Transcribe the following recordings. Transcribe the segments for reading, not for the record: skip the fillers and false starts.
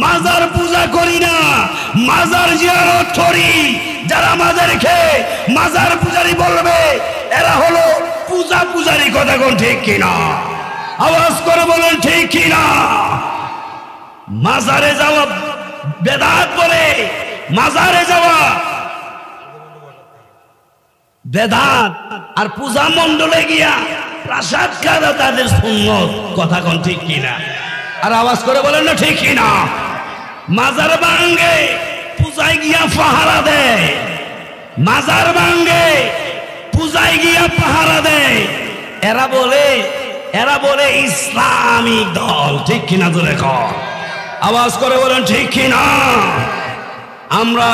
মাজার পূজা করি না, মাজার জিয়ারত করি। যারা মাজার খেয়ে মাজার পূজারি বলবে এরা হলো পূজা পূজারি। কথা কোন ঠিক কিনা? আওয়াজ করে বলেন ঠিক কিনা? মাজারে যাওয়া বেদাত বলে, মাজারে যাওয়া বেদাত, আর পূজা মণ্ডলে গিয়া প্রসাদ খাওয়া তাদের সুন্নত। কথা কোন ঠিক কিনা? আর আওয়াজ করে বলেন না ঠিক কিনা? মাজার ভাঙ্গে পূজায় গিয়া পাহারা দেয়, মাজার ভাঙ্গে পূজায় গিয়া পাহারা দেয়। এরা বলে ইসলামিক দল। ঠিক কিনা? জোরে কর, আওয়াজ করে বলেন ঠিক কিনা? আমরা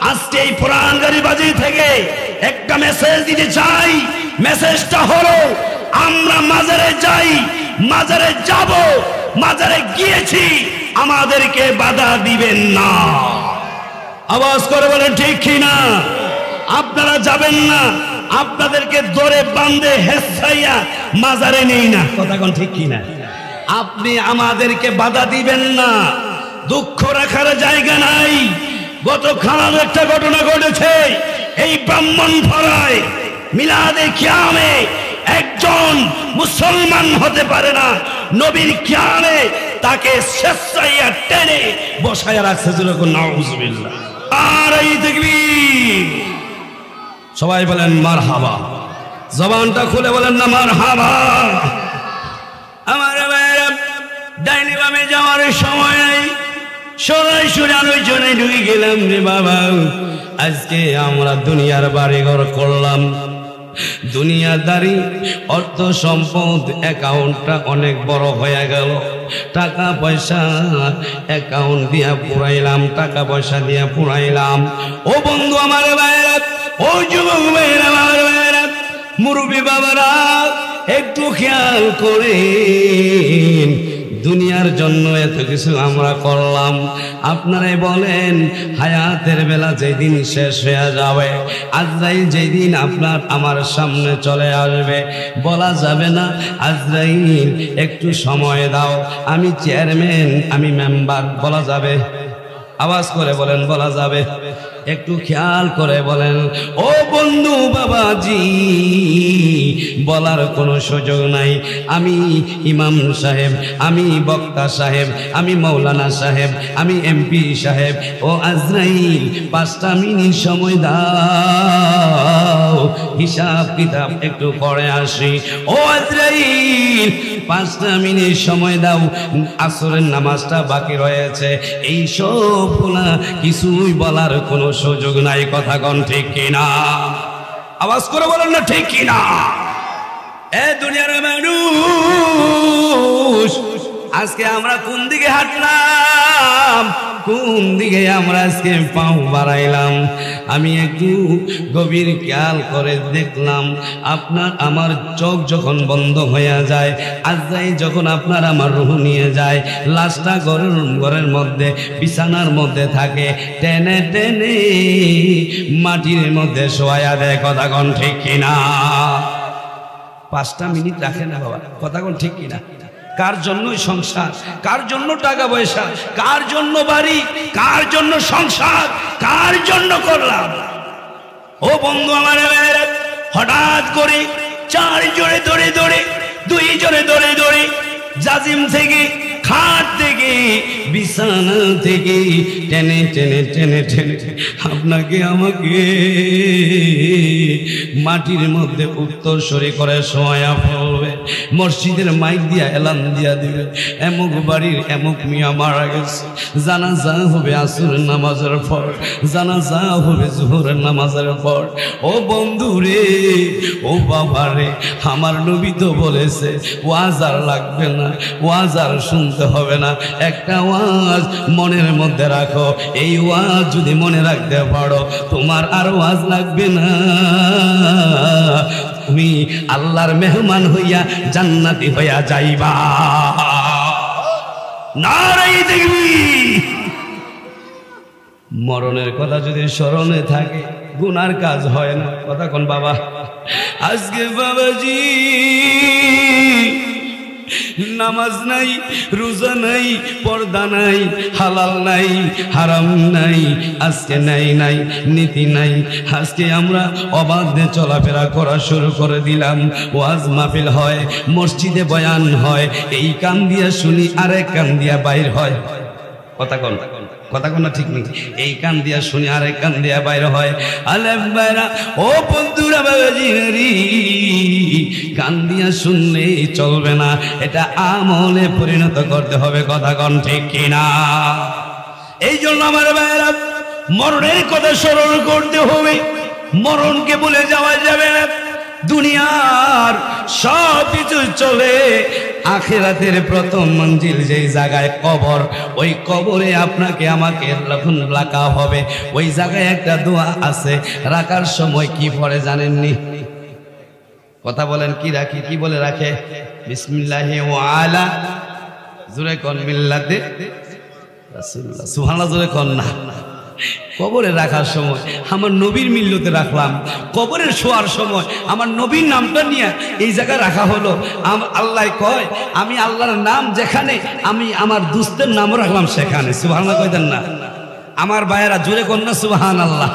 আজকে এই পুরানগাড়ি বাজি থেকে একটা মেসেজ দিতে চাই। মেসেজটা হলো আমরা মাজারে যাই, মাজারে যাব, মাজারে গিয়েছি, আমাদেরকে বাধা দিবেন না। আওয়াজ করে বলেন ঠিক কিনা? আপনারা যাবেন না, আপনাদেরকে ধরে বাঁধে হেসাইয়া মাজারে নেই না। কথা কোন ঠিক কিনা? আপনি আমাদেরকে বাধা দিবেন না। দুঃখ রাখার জায়গা নাই। গতকাল একটা ঘটনা ঘটেছে এই ব্রাহ্মণপাড়ায়। মিলাদে কিয়ামে একজন মুসলমান হতে পারে না, নবীর কিয়ামে তাকে স্বেচ্ছাইয়া টেনে বসায়া রাখছে। নাউজুবিল্লাহ। আর এই তাকবীর, সবাই বলেন মারহাবা। জবানটা খুলে বলেন না মারহাবা। আমার ডাইনি বামে যাওয়ার সময় নাই, সরাসরি আলোচনায় ঢুকে গেলাম রে বাবা। আজকে আমরা দুনিয়ার বাড়িঘর করলাম, দুনিয়াদারি, অর্থ সম্পদ অ্যাকাউন্টটা অনেক বড় হয়ে গেল। টাকা পয়সা অ্যাকাউন্ট দিয়া পুরাইলাম, টাকা পয়সা দিয়া পুরাইলাম। ও বন্ধু আমার ভাইরা, ও যুবক ভাইরা, আমার ভাইরা, মুরব্বী বাবারা, একটু খেয়াল করেন। দুনিয়ার জন্য এত কিছু আমরা করলাম। আপনারাই বলেন, হায়াতের বেলা যেদিন শেষ হয়ে যাবে, আজরাইল যেদিন আপনার আমার সামনে চলে আসবে, বলা যাবে না আজরাইল একটু সময় দাও, আমি চেয়ারম্যান, আমি মেম্বার। বলা যাবে? আওয়াজ করে বলেন বলা যাবে? একটু খেয়াল করে বলেন। ও বন্ধু বাবাজি, বলার কোনো সুযোগ নাই। আমি ইমাম সাহেব, আমি বক্তা সাহেব, আমি মৌলানা সাহেব, আমি এমপি সাহেব। ও আজরাইল 5টা মিনিট সময় দাও, হিসাব কিতাব একটু করে আসি। ও আজরাইল 5টা মিনিট সময় দাও, আসরের নামাজটা বাকি রয়েছে। এই সব কিছুই বলার কোনো সুযোগ নাই। কথা কোন ঠিক কিনা? আওয়াজ করে বলেন না ঠিক কিনা? এ দুনিয়ার মানুষ, আজকে আমরা কোন দিকে হাঁটলাম, কোন দিকে আমরা আজকে পাও বাড়াইলাম? আমি একটু গভীর খেয়াল করে দেখলাম, আপনার আমার চোখ যখন বন্ধ হয়ে যায়, আজরাইল যখন আপনার আমার রূহ নিয়ে যায়, লাশটা ঘরের মধ্যে বিছানার মধ্যে থাকে, টেনে টেনে মাটির মধ্যে শোয়া দেয়। কথা কোন ঠিক কিনা? 5টা মিনিট রাখে না বাবা। কথা কোন ঠিক কিনা? কার জন্য সংসার, কার জন্য টাকা পয়সা, কার জন্য বাড়ি, কার জন্য সংসার, কার জন্য করলাম? ও বন্ধু আমার, হঠাৎ করে 4 জনে দৌড়ে 2 জনে দৌড়ে জাজিম থেকে, খাট থেকে, বিছানা থেকে টেনে টেনে টেনে টেনে আপনাকে আমাকে মাটির মধ্যে উত্তরসূরি করে শোয়া ফেলবে। মসজিদের মাইক দিয়া এলান দিয়া দিবে, এমুক বাড়ির এমুক মিয়া মারা গেছে, জানাজা হবে আসরের নামাজের পর, জানাজা হবে জোহরের নামাজের পর। ও বন্ধু রে, ও বাবা রে, আমার নবী তো বলেছে ওয়াজ আর লাগবে না, ওয়াজ আর শুনতে হবে না। একটা ওয়াজ মনের মধ্যে রাখো, এই ওয়াজ যদি মনে রাখতে পারো, তোমার আর ওয়াজ লাগবে না। তুমি আল্লাহর মেহমান হইয়া জান্নাতি হইয়া যাইবা। নারাই তাকবীর। মরণের কথা যদি স্মরণে থাকে, গুনার কাজ হয় না। কথা কোন বাবা? আজকে বাবাজি নামাজ নাই, রোজা নাই, পর্দা নাই, হালাল নাই, হারাম নাই, আজকে নাই নাই নীতি নাই। আজকে আমরা অবাধে চলাফেরা করা শুরু করে দিলাম। ওয়াজ মাহফিল হয়, মসজিদে বয়ান হয়, এই কান দিয়া শুনি আরেক কান দিয়া বাইর হয়। কথা কোন না ঠিক নেই? এই কান দিয়া শুনি আরেক কান দিয়া বাইর হয়। আলেম বাইরা ও বন্ধুরা, বাবাজিরি কান দিয়া শুনলে চলবে না, এটা আমলে পরিণত করতে হবে। কথা কোন ঠিক কিনা? এই জন্য আমার বাইরা মরণের কথা স্মরণ করতে হবে। মরণকে বলে যাওয়া যাবে না। দুনিয়ার সব কিছু চলে, আখিরাতের প্রথম মঞ্জিল যেই জায়গায় কবর, ওই কবরে আপনাকে আমাকে যখন রাখা হবে, ওই জায়গায় একটা দোয়া আছে। রাখার সময় কি পড়ে জানেননি? কথা বলেন, কি রাখি, কি বলে রাখে? বিসমিল্লাহি ওয়া আলা জোরে কোন মিল্লাতে রাসূলুল্লাহ, সুবহানাল্লাহ জোরে কোন না। কবরে রাখার সময় আমার নবীর মিল্লতে রাখলাম, কবরের শোয়ার সময় আমার নবীর নামটা নিয়ে এই জায়গায় রাখা হলো। আল্লাহ কয় আমি আল্লাহর নাম যেখানে, আমি আমার দুস্তের নামও রাখলাম সেখানে। সুবহানাল্লাহ কইতেন না আমার ভাইয়েরা? জোরে কোন না সুবহানাল্লাহ।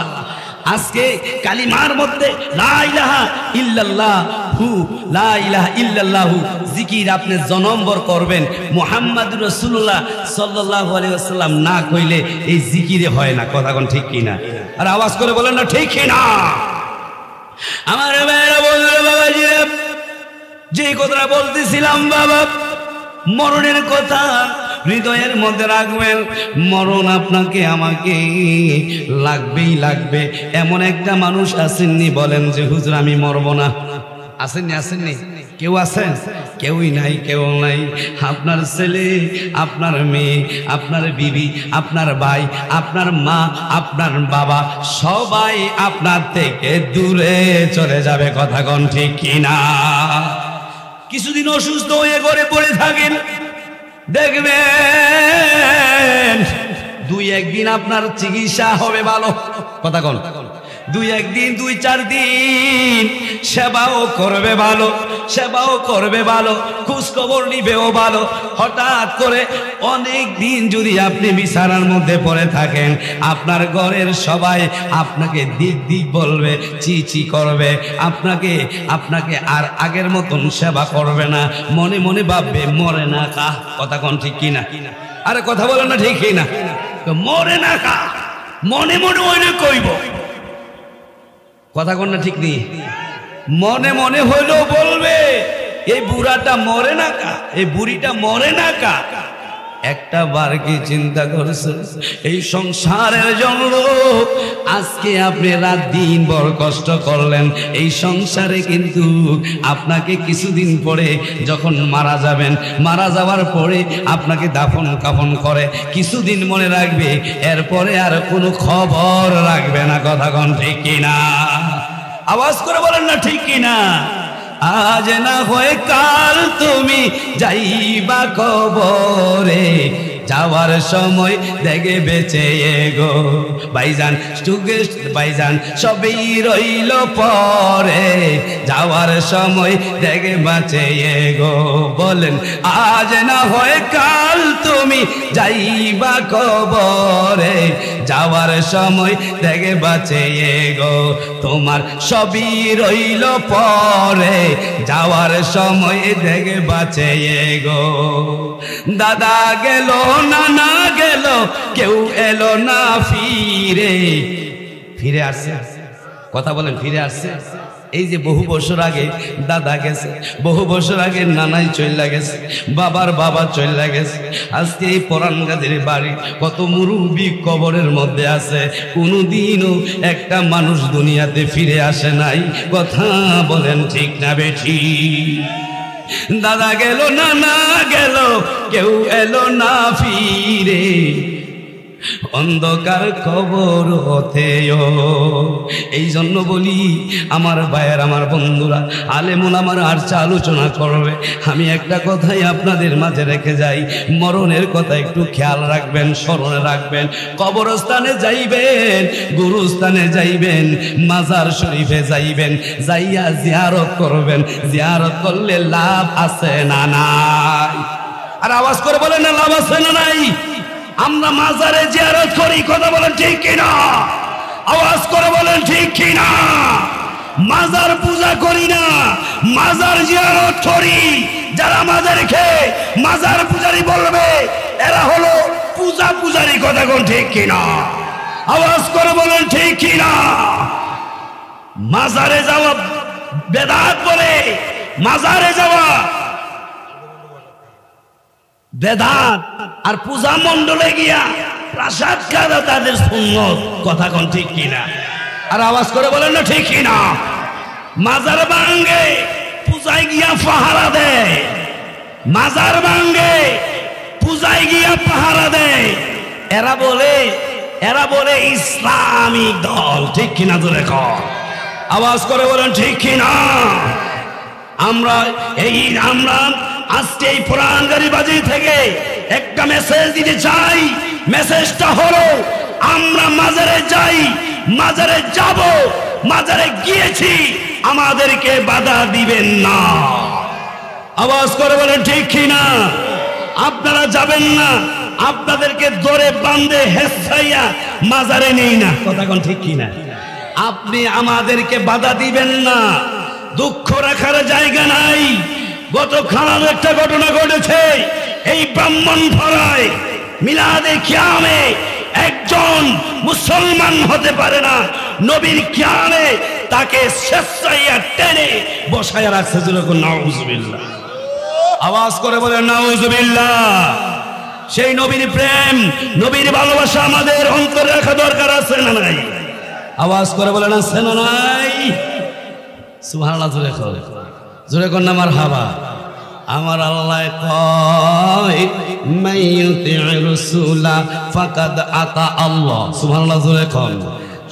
আজকে কালিমার মধ্যে লা ইলাহা ইল্লাল্লাহু, লা ইলাহা ইল্লাল্লাহু জিকির আপনি জনম্বর করবেন। মুহাম্মাদুর রাসূলুল্লাহ সাল্লাল্লাহু আলাইহি ওয়াসাল্লাম না কইলে এই জিকিরে হয় না। কথা কোন ঠিক কিনা? আর আওয়াজ করে বলেন না ঠিক কিনা? আমার ভাইরা বললো, বাবাজি যে কথাটা বলতেছিলাম বাবা, মরণের কথা হৃদয়ের মধ্যে রাখবেন। মরণ আপনাকে আমাকে লাগবেই লাগবে। এমন একটা মানুষ আসেননি বলেন যে হুজুর আমি মরবো না? আসেননি? কেউ আছেন? কেউই নাই, কেউ নাই। আপনার ছেলে, আপনার মেয়ে, আপনার বিবি, আপনার ভাই, আপনার মা, আপনার বাবা, সবাই আপনার থেকে দূরে চলে যাবে। কথা কোন ঠিক কিনা? কিছুদিন অসুস্থ হয়ে ঘরে পড়ে থাকেন, দেখবেন দুই একদিন আপনার চিকিৎসা হবে ভালো। কথা কোন? দুই একদিন, 2-4 দিন সেবাও করবে ভালো, খোঁজ খবর নিবেও ভালো। হঠাৎ করে অনেক দিন যদি আপনি বিছানার মধ্যে পড়ে থাকেন, আপনার ঘরের সবাই আপনাকে দিক বলবে, চি করবে, আপনাকে আর আগের মতন সেবা করবে না। মনে মনে ভাববে মরে না কা। কথা কোন ঠিক কিনা? আরে কথা বলেন না ঠিক কিনা? মরে না কা, মনে মনে ওইলে কইব। কথা কোন না ঠিক নেই? মনে মনে হইলেও বলবে এই বুড়াটা মরে না কা, এই বুড়িটা মরে না কা। একটা বার কি চিন্তা করছে এই সংসারের জন্য? আজকে আপনি রাত দিন বড় কষ্ট করলেন, এই সংসারে কিন্তু আপনাকে কিছুদিন পরে যখন মারা যাবেন, মারা যাওয়ার পরে আপনাকে দাফন কাফন করে কিছুদিন মনে রাখবে, এরপরে আর কোনো খবর রাখবে না। কথা কোন ঠিক কিনা? আওয়াজ করে বলেন না ঠিক কিনা? আজ না হয় কাল তুমি যাইবা কবরে, যাওয়ার সময় দেখে বেঁচে গো ভাইজান সবই রইল পরে, যাওয়ার সময় দেখে বাঁচে গো। বলেন আজ না হয় কাল তুমি যাইবা কবরে, যাওয়ার সময় দেখে বাঁচে গো। তোমার সবই রইল পরে, যাওয়ার সময় দেখে বাঁচে গো। দাদা গেল, নানা গেল, কেউ এলো না ফিরে আসছে। কথা বলেন ফিরে আসছে? এই যে বহু বছর আগে দাদা গেছে, বহু বছর আগে নানাই চইলা গেছে, বাবার বাবা চইলা গেছে। আজকে এই পরান গাজীর বাড়ি কত মুরুব্বি কবরের মধ্যে আছে, কোনোদিনও একটা মানুষ দুনিয়াতে ফিরে আসে নাই। কথা বলেন ঠিক না বেঠি? দাদা গেল, নানা গেল, কেউ এলো না ফিরে। ও অন্ধকার কবর হতেও। এই জন্য বলি আমার ভাইয়ের, আমার বন্ধুরা, আলেম ওলামারা আর আলোচনা করবে, আমি একটা কথাই আপনাদের মাঝে রেখে যাই, মরণের কথা একটু খেয়াল রাখবেন, স্মরণে রাখবেন। কবরস্থানে যাইবেন, গুরুস্থানে যাইবেন, মাজার শরীফে যাইবেন, যাইয়া জিয়ারত করবেন। জিয়ারত করলে লাভ আছে না নাই? আর আওয়াজ করে বলেন না, লাভ আছে না নাই? আমরা মাজারে জিয়ারত করি, কথা বলেন ঠিক কিনা? আওয়াজ করে বলেন ঠিক কিনা? মাজার পূজা করি না, মাজার জিয়ারত করি। যারা মাজার খেয়ে মাজার পূজারি বলবে এরা হলো পূজা পূজারি, কথা কোন ঠিক কিনা? আওয়াজ করে বলেন ঠিক কিনা? মাজারে যাওয়া বেদাত বলে, মাজারে যাওয়া বেদাত, আর পূজা মণ্ডলে গিয়া প্রসাদ খাওয়া তাদের সুন্নত, কথা কোন ঠিক কিনা? আর আওয়াজ করে বলেন না ঠিক কিনা? মাজার ভাঙ্গে, পূজায় গিয়া পাহারা দেয়, মাজার ভাঙ্গে, পূজায় গিয়া পাহারা দেয়। এরা বলে ইসলামিক দল, ঠিক কিনা? জোরে কর, আওয়াজ করে বলেন ঠিক কিনা? আমরা আজকে এই পুরানগাড়ি বাজি থেকে একটা মেসেজ দিতে চাই। মেসেজটা হলো, আমরা মাজারে যাই, মাজারে যাব, মাজারে গিয়েছি, আমাদেরকে বাধা দিবেন না। আওয়াজ করে বলেন ঠিক কিনা? আপনারা যাবেন না, আপনাদেরকে ধরে বাঁধে হেসাইয়া মাজারে নেই না, কথা কোন ঠিক কিনা? আপনি আমাদেরকে বাধা দিবেন না, দুঃখ রাখার জায়গা নাই। গতকাল একটা ঘটনা ঘটেছে, এই ব্রাহ্মণপাড়ায় মিলাদে কিয়ামে একজন মুসলমান হতে পারে না, নবীর কিয়ামে তাকে স্বেচ্ছায় টেনে বসায় রাখছে। নাউজুবিল্লাহ, আওয়াজ করে বলে নাউজুবিল্লাহ। সেই নবীর প্রেম, নবীর ভালোবাসা আমাদের অন্তরে রাখা দরকার আছে না নাই? আওয়াজ করে বলেন আছে না নাই? সুবহানাল্লাহ, জোরে করে, জোরে কর না মারহাবা। আমার আল্লাহ কয় মাইয়ুতি'র রাসূলা ফাকাদ আতা আল্লাহ। সুবহানাল্লাহ, জোরে কর।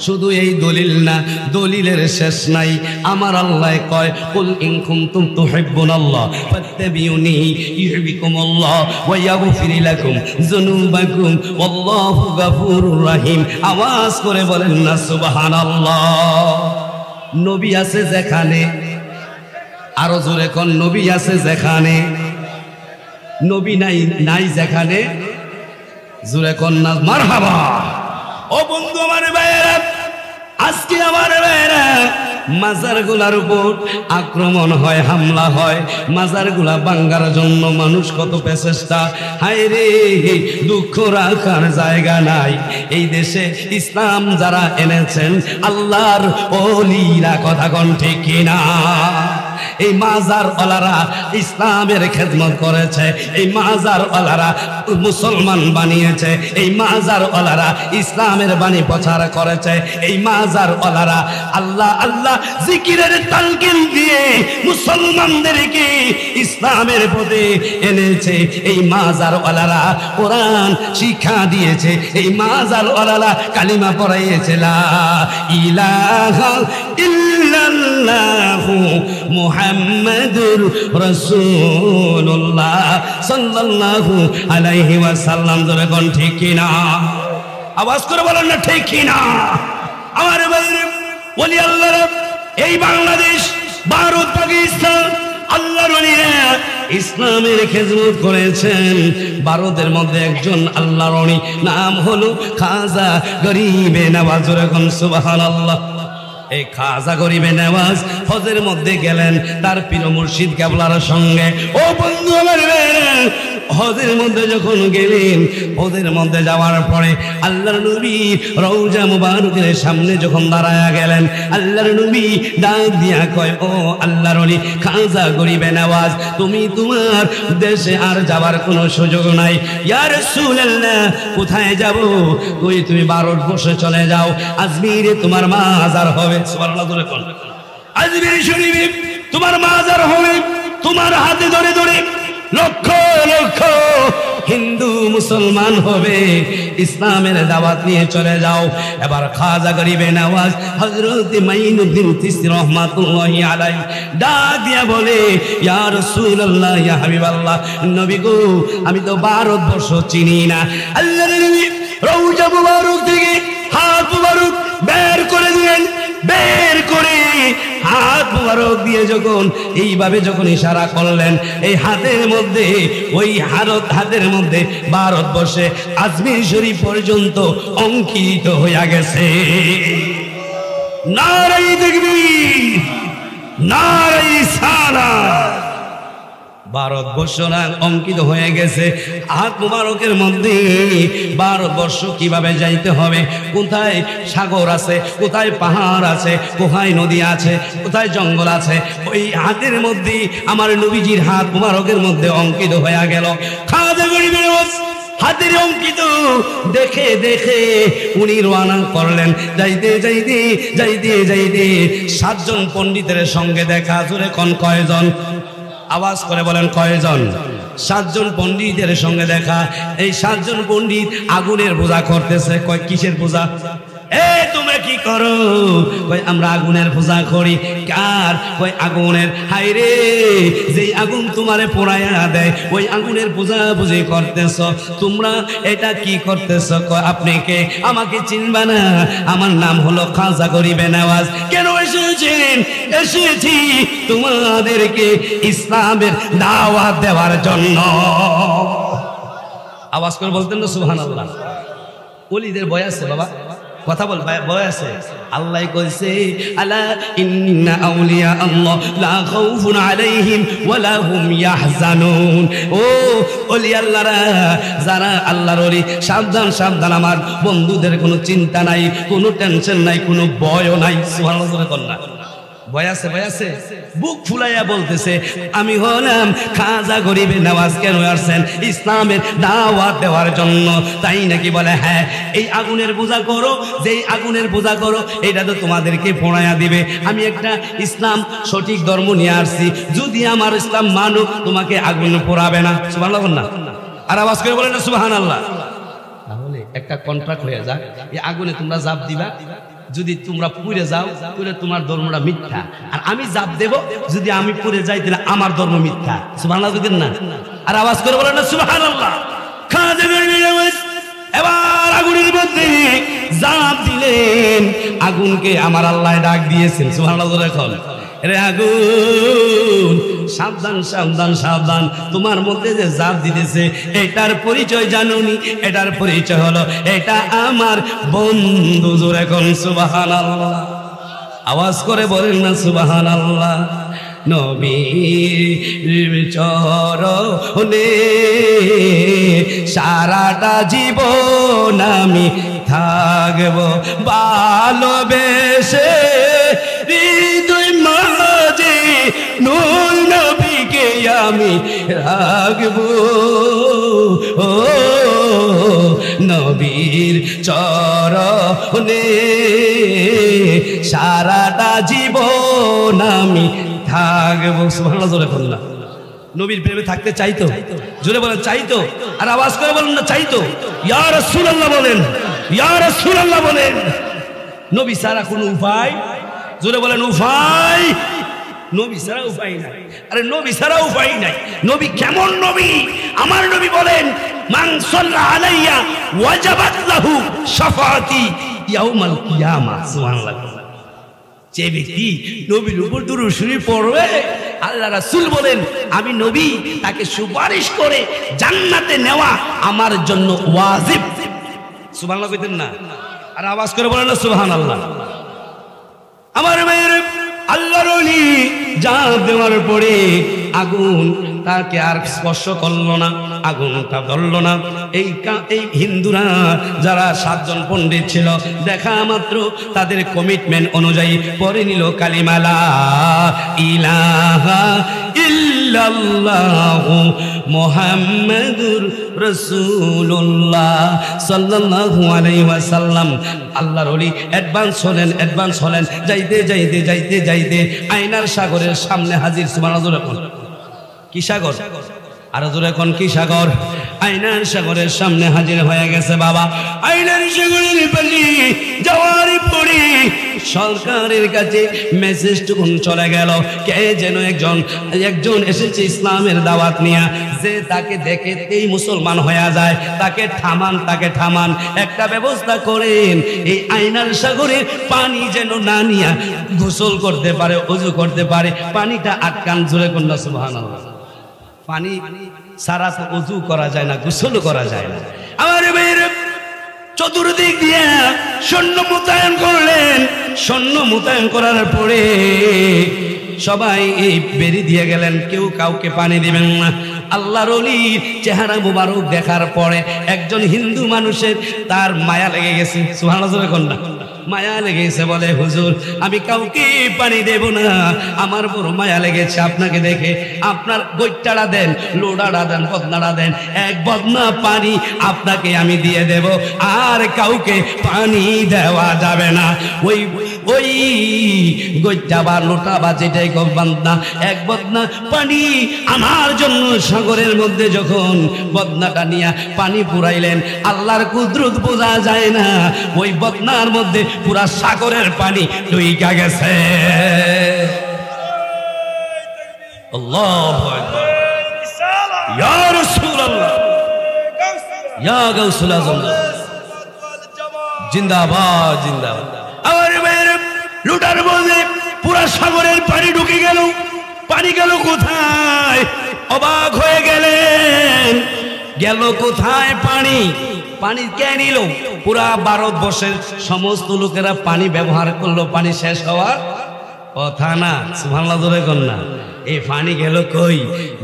শুধু এই দলিল না, দলিলের শেষ নাই। আমার আল্লাহ কয় কুল ইন কুনতুম তুহিব্বুনাল্লাহ ফাত্তাবিউনি ইউহিব্বুকুমুল্লাহ ওয়া ইয়াগফির লাকুম যুনুবাকুম ওয়াল্লাহু গফুরুর রহিম। আওয়াজ করে বলেন না সুবহানাল্লাহ। নবী আছে যেখানে, আরো জোরে কোন, নবী আছে যেখানে, নবী নাই যেখানে, জোরে কোন না মারহাবা। ও বন্ধু আমার ভাইয়েরা, আজকে আমার ভাইয়েরা মাজার গুলার উপর আক্রমণ হয়, হামলা হয়। মাজার গুলা ভাঙ্গার জন্য মানুষ কত প্রচেষ্টা, হায় রে, দুঃখ রাখার জায়গা নাই। এই দেশে ইসলাম যারা এনেছেন আল্লাহর ওলিরা, কথা কোন ঠিক কিনা? এই মাজার ওয়ালারা ইসলামের খেদমত করেছে, এই মাজার ওয়ালারা মুসলমান বানিয়েছে, এই মাজার ওয়ালারা ইসলামের বাণী প্রচার করেছে, এই মাজার ওয়ালারা আল্লাহ আল্লাহ জিকিরের তালকিন দিয়ে মুসলমানদেরকে ইসলামের পথে এনেছে। এই মাজার ওয়ালারা কোরআন শিক্ষা দিয়েছে, এই মাজার ওয়ালারা কালিমা পড়াইয়েছে লা ইলাহা ইল্লাল্লাহু মুহাম্মাদুর রাসূলুল্লাহ সাল্লাল্লাহু আলাইহি ওয়াসাল্লাম। জোরে কোন ঠিক কিনা? আওয়াজ করে বলেন না ঠিক কিনা? আমার ভাইরে ওলি আল্লাহরা এই বাংলাদেশ, ভারত, পাকিস্তান আল্লাহর ওলিরা ইসলামের খেদমত করেছেন। ভারতের মধ্যে একজন আল্লাহর ওলি, নাম হলো খাজা গরিবে নওয়াজ। জোরে কোন সুবহানাল্লাহ। এই খাজা গরিবে নওয়াজ হজের মধ্যে গেলেন তার পীর মুর্শিদ কেবলার সঙ্গে। ও বন্ধু আমার, হজের মধ্যে যখন গেলেন, হজের মধ্যে যাওয়ার পরে আল্লাহর নবী রওজা মুবারকের সামনে যখন দাঁড়ায়া গেলেন, আল্লাহর নবী ডাক দিয়া কয়, ও আল্লাহর ওলি খাজা গরিবে নওয়াজ, তুমি তোমার দেশে আর যাবার কোনো সুযোগ নাই। ইয়া রাসূলুল্লাহ, কোথায় যাব? কই তুমি ভারতবর্ষে চলে যাও, আজমিরে তোমার মাজার হবে। সুবহানাল্লাহ, জোরে বল। আজমির শরীফে তোমার মাজার হবে। তোমার হাতে ধরে ধরে লক্ষ লক্ষ হিন্দু মুসলমান হবে, ইসলামের দাওয়াত নিয়ে চলে যাও। এবার খাজা গরিবে নওয়াজ হযরত মাইনুদ্দিন চিশতি রহমাতুল্লাহি আলাইহি ডাক দিয়া বলে, ইয়া রাসূলুল্লাহ, ইয়া হাবিবাল্লাহ, নবী গো, আমি তো ভারতবর্ষ চিনি না। আল্লাহর নবী রওজা মুবারক থেকে হাত মুবারক বের করে দিলেন। বের করে হাত মুবারক দিয়ে যখন এইভাবে যখন ইশারা করলেন, এই হাতের মধ্যে, ওই হাতের মধ্যে ভারতবর্ষে আজমির শরীফ পর্যন্ত অঙ্কিত হয়ে গেছে। নারায়ে তাকবীর, নারায়ে রিসালাত। ভারতবর্ষ না অঙ্কিত হয়ে গেছে হাত মুবারকের মধ্যে। ভারতবর্ষ কিভাবে যাইতে হবে, কোথায় সাগর আছে, কোথায় পাহাড় আছে, কোথায় নদী আছে, কোথায় জঙ্গল আছে, ওই হাতের মধ্যে আমার নবীজির হাত মুবারকের মধ্যে অঙ্কিত হয়ে গেল। খাজা গরিবে নওয়াজ হাতের অঙ্কিত দেখে দেখে উনি রওনা করলেন। যাইতে যাইতে যাইতে যাইতে 7 জন পণ্ডিতের সঙ্গে দেখা। জোরে কোন কয়জন? আওয়াজ করে বলেন কয়জন? 7 জন পণ্ডিতের সঙ্গে দেখা। এই 7 জন পণ্ডিত আগুনের পূজা করতেছে। কয় কিসের পূজা? তোমরা কি করো? কই আমরা আগুনের পূজা করি। কার? কই আগুনের। হায় রে, যেই আগুন তোমারে পোড়াইয়া দেয় ওই আগুনের পূজা পূজি করতেছ তোমরা, এটা কি করতেছ? কয় আপনি কে? আমাকে চিনবা না, আমার নাম হলো খাজা গরিবে নওয়াজ। কেন এসেছেন? এসেছি তোমাদেরকে ইসলামের দাওয়াত দেওয়ার জন্য। আওয়াজ করে বলতেন না সুবহানাল্লাহ। ওলিদের বয় আছে বাবা, কথা বল, বয় আছে। আল্লাহ কইছে, আলা ইন্না আউলিয়া আল্লাহ লা খাউফুন আলাইহিম ওয়ালা হুম ইয়াহজানুন। ও ওলি আল্লাহরা, যারা আল্লাহর ওলি, সাবধান সাবধান, আমার বন্ধুদের কোনো চিন্তা নাই, কোনো টেনশন নাই, কোনো ভয়ও নাই। সুবহানাল্লাহ কন্যা ভয় আছে, ভয় আছে। বুক ফুলাইয়া বলতেছে, আমি হলাম খাজা গরিবে নওয়াজ। কেন আসছেন? ইসলামের দাওয়াত দেওয়ার জন্য। তাই নাকি? বলে হ্যাঁ। এই আগুনের পূজা করো, যেই আগুনের পূজা করো এটা তো তোমাদেরকে পোড়াইয়া দিবে। আমি একটা ইসলাম সঠিক ধর্ম নিয়ে আসছি, যদি আমার ইসলাম মানো তোমাকে আগুন পোড়াবে না। সুবহানাল্লাহ না? আর আওয়াজ করে বলে না সুবহানাল্লাহ। তাহলে একটা কন্ট্রাক্ট হয়ে যাক, এই আগুনে তোমরা জাপ দিবা, যদি তোমরা পুড়ে যাও তাহলে তোমার ধর্মটা মিথ্যা, আর আমি জাপ দেব, যদি আমি পুড়ে যাই তাহলে আমার ধর্ম মিথ্যা। সুবহানাল্লাহ বুঝেন না? আর আওয়াজ করে বলেন না সুবহানাল্লাহ। খাজা গরিবে নওয়াজ এবার আগুনের মধ্যে জাপ দিলেন। আগুনকে আমার আল্লাহ ডাক দিয়েছেন। সুবহানাল্লাহ। এখন রে আগুন, সাবধান সাবধান সাবধান, তোমার মধ্যে যে জাপ দিতেছে এটার পরিচয় জানুনি, এটার পরিচয় হলো এটা আমার বন্ধু। জোরে কোন সুবহানাল্লাহ। আওয়াজ করে বলেন না সুবহানাল্লাহ। নবীর চরণে সারাটা জীবন আমি থাকব ভালোবেসে, হৃদয় মাঝে নূর নবীকে আমি রাখবো। ও নবীর চরণে সারাটা জীবন আমি থাকবো। সুবহানাল্লাহ। জোরে বলেন না। নবীর প্রেমে থাকতে চাইতো? জোরে বলেন চাইতো। আর আওয়াজ করে বলেন না চাইতো। ইয়া রাসূলুল্লাহ বলেন, ইয়া রাসূলুল্লাহ বলেন। নবী ছাড়া কোনো উপায়? জোরে বলেন উপায়। নবী ছাড়া উপায় নাই। আরে নবী ছাড়া উপায় নাই। নবী কেমন নবী? আমার নবী বলেন, মান সাল্লা আলাইয়া ওয়াজাবাত লাহু শাফাআতি ইয়াউমাল কিয়ামাহ। সুবহানাল্লাহ। যে ব্যক্তি নবীর উপর দুরূদ শরীফ পড়বে, আল্লাহ রাসূল বলেন আমি নবী, তাকে সুপারিশ করে জান্নাতে নেওয়া আমার জন্য ওয়াজিব। সুবহানাল্লাহ কইতেন না? আর আওয়াজ করে বলেন না সুবহানাল্লাহ। আমার মেয়ের আল্লাহর ওলি জাপ দেওয়ার পরে আগুন তাকে আর স্পর্শ করলো না, আগুনটা ধরলো না। এই হিন্দুরা যারা 7 জন পণ্ডিত ছিল, দেখা মাত্র তাদের কমিটমেন্ট অনুযায়ী পড়ে নিল কালিমা লা ইলাহা ইল্লাল্লাহু মুহাম্মাদুর রাসূলুল্লাহ সাল্লাল্লাহু আলাইহি ওয়াসাল্লাম। আল্লাহর ওলি অ্যাডভান্স হলেন। যাইতে যাইতে যাইতে যাইতে আয়নার সাগরের সামনে হাজির। সুবহানাল্লাহ। কি সাগর? আর জোরে কোন কি সাগর? আইনার সাগরের সামনে হাজির হয়ে গেছে বাবা। আইনার সাগরের পাশে যাওয়ার পরে সরকারের কাছে মেসেজটুকুন চলে গেল, কে যেন একজন এসেছে ইসলামের দাওয়াত নিয়ে, যে তাকে দেখে এই মুসলমান হয়ে যায় তাকে থামান, একটা ব্যবস্থা করেন, এই আইনার সাগরের পানি যেন না নিয়ে গোসল করতে পারে, ওযু করতে পারে, পানিটা আটকান। জোরে কন্যা সুবহানাল্লাহ। পানি সারা তো ওযু করা যায় না, গোসল করা যায় না। আমার ভাইরা চতুর্দিক দিয়ে সৈন্য মোতায়েন করলেন। সৈন্য মোতায়েন করার পরে সবাই এই বেরি দিয়ে গেলেন, কেউ কাউকে পানি দিবেন না। আল্লাহর ওলির চেহারা মুবারক দেখার পরে একজন হিন্দু মানুষের তার মায়া লেগে গেছে। সুবহানাল্লাহ, মায়া লেগেছে, বলে হুজুর আমি কাউকে পানি দেব না, আমার বড় মায়া লেগেছে আপনাকে দেখে, আপনার গৈটাটা দেন, লোডাটা দেন, বদনাটা দেন, এক বদনা পানি আপনাকে আমি দিয়ে দেব, আর কাউকে পানি দেওয়া যাবে না। ওই গৈটা বা লোটা বা যেটাই বদনা, এক বদনা পানি আমার জন্য সাগরের মধ্যে যখন বদনাটা নিয়ে পানি পুরাইলেন, আল্লাহর কুদরত বোঝা যায় না, ওই বদনার মধ্যে পুরা সাগরের পানি ঢুইকা গেছে। আল্লাহু আকবার, ইয়া রাসূলুল্লাহ, ইয়া গাউসুল আযম, জিন্দাবাদ জিন্দাবাদ। আমার ভাইরা লুটার মধ্যে পুরা সাগরের পানি ঢুকে গেল। পানি গেল কোথায়? অবাক হয়ে গেলেন, গেল কোথায় পানি? পানি কে নিল? পুরা ভারতবর্ষের সমস্ত লোকেরা পানি ব্যবহার করলো, পানি শেষ হওয়ার কথা না। সুবহানাল্লাহ, জোরে কর না। এই পানি গেল কই?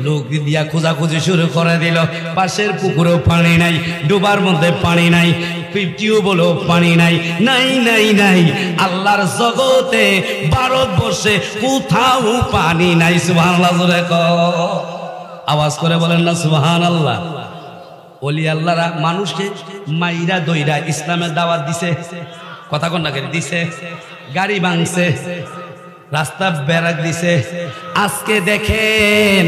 লোক দিয়া খোঁজাখুঁজি শুরু করে দিল। পাশের পুকুরেও পানি নাই, ডোবার মধ্যে পানি নাই, টিউবওয়েলেও পানি নাই, নাই নাই নাই। আল্লাহর জগতে ভারতবর্ষে কোথাও পানি নাই। সুবহানাল্লাহ, জোরে কর, আওয়াজ করে বলেন না সুবহানাল্লাহ। ওলি আল্লাহরা মানুষকে মাইরা দইরা ইসলামের দাওয়াত দিছে, কথা কন না, দিছে, গাড়ি ভাঙছে, রাস্তা বেড়া দিছে। আজকে দেখেন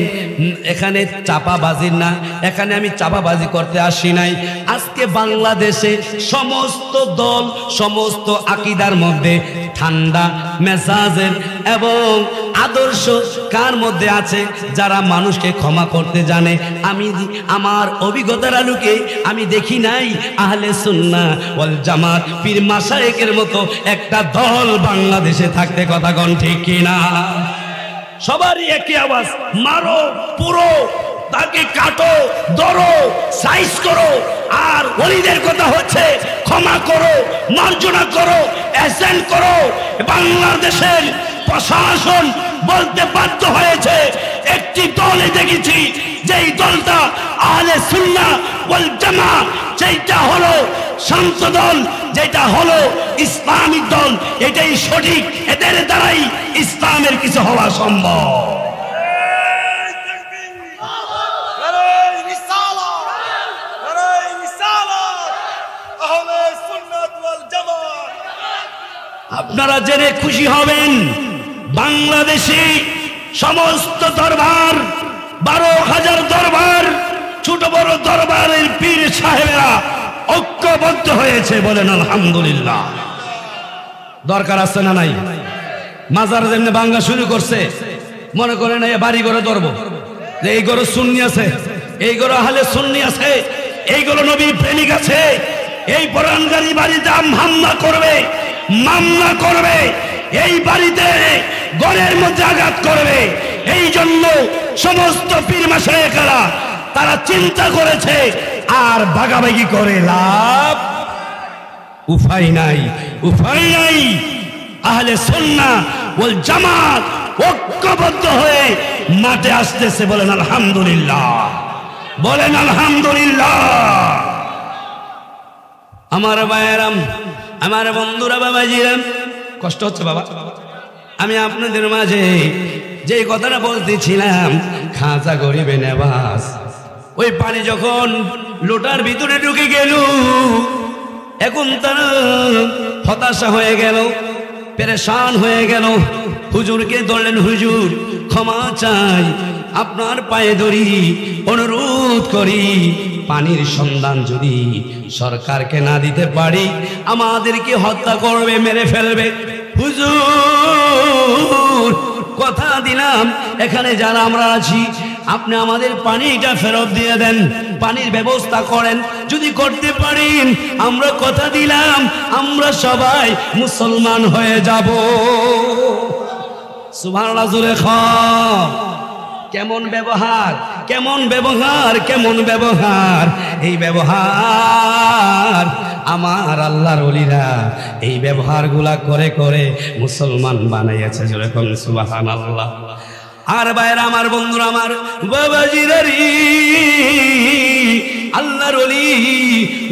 এখানে চাপাবাজির না, এখানে আমি চাপাবাজি করতে আসি নাই। আজকে বাংলাদেশে সমস্ত দল, সমস্ত আকীদার মধ্যে ঠান্ডা মেজাজের এবং আদর্শ কার মধ্যে আছে? যারা মানুষকে ক্ষমা করতে জানে। আমি আমার অভিজ্ঞতার আলোকে আমি দেখি নাই আহলে সুন্নাহ ওয়াল জামাত পীর মাশায়েখের মতো একটা দল বাংলাদেশে থাকতে, কথা কোন ঠিক কিনা? সবারই একই আওয়াজ, মারো, পুরো, তাকে কাটো, ধরো, সাইজ করো। আর ওলিদের কথা হচ্ছে ক্ষমা করো, মার্জনা করো, অ্যাসেন্ট করো। বাংলাদেশের প্রশাসন বলতে বাধ্য হয়েছে, একটি দলে দেখেছি যেই দলটা আহলে সুন্নাহ ওয়াল জামাত, যেটা হলো শান্ত দল, যেটা হলো ইসলামিক দল, এটাই সঠিক, এদের দ্বারাই ইসলামের কিছু হওয়া সম্ভব। আপনারা জেনে খুশি হবেন, বাংলাদেশে সমস্ত দরবার, 12,000 দরবার, ছোট বড় দরবারের পীর সাহেবেরা ঐক্যবদ্ধ হয়েছে। বলেন আলহামদুলিল্লাহ। দরকার আছে না নাই? মাজার যেমনি ভাঙা শুরু করছে, মনে করেন এই বাড়ি ঘরে ধরবো, এই ঘরে সুন্নি আছে, এই ঘরে আহলে সুন্নি আছে, এইগুলো নবীর প্রেমিক আছে, এই পরাণগারী বাড়িতে হামলা করবে, মামলা করবে, এই বাড়িতে ঘরের মধ্যে আঘাত করবে। এই জন্য সমস্ত পীর মাশায়েখরা তারা চিন্তা করেছে, আর ভাগাভাগি করে লাভ উপায় নাই, উপায় নাই। আহলে সুন্নাহ ওয়াল জামাত ঐক্যবদ্ধ হয়ে মাঠে আসতেছে। বলেন আলহামদুলিল্লাহ, বলেন আলহামদুলিল্লাহ। আমার ভাইয়েরাম, আমার বন্ধুরা, বাবাজিরাম, কষ্ট হচ্ছে বাবা, আমি আপনাদের মাঝে যে কথাটা বলতেছিলাম, খাঁচা গরিবে নেবাস, ওই পানি যখন লোটার ভিতরে ঢুকে গেল, এখন তারা হতাশা হয়ে গেল, পেরেশান হয়ে গেল। হুজুরকে ধরলেন, হুজুর ক্ষমা চাই, আপনার পায়ে ধরি, অনুরোধ করি, পানির সন্ধান যদি সরকারকে না দিতে পারি, আমাদেরকে হত্যা করবে, মেরে ফেলবে। হুজুর কথা দিলাম, এখানে যারা আমরা আছি, আপনি আমাদের পানিটা ফেরত দিয়ে দেন, পানির ব্যবস্থা করেন। যদি করতে পারেন, আমরা কথা দিলাম আমরা সবাই মুসলমান হয়ে যাব। সুবহানাল্লাহ জোরে খান। কেমন ব্যবহার, কেমন ব্যবহার, কেমন ব্যবহার! এই ব্যবহার আমার আল্লাহর ওলিরা এই ব্যবহারগুলা করে করে মুসলমান বানাইয়াছে। যেরকম সুবহানাল্লাহ। আর বাইরে আমার বন্ধুরা, আমার বাবাজিরারি, আল্লাহর ওলি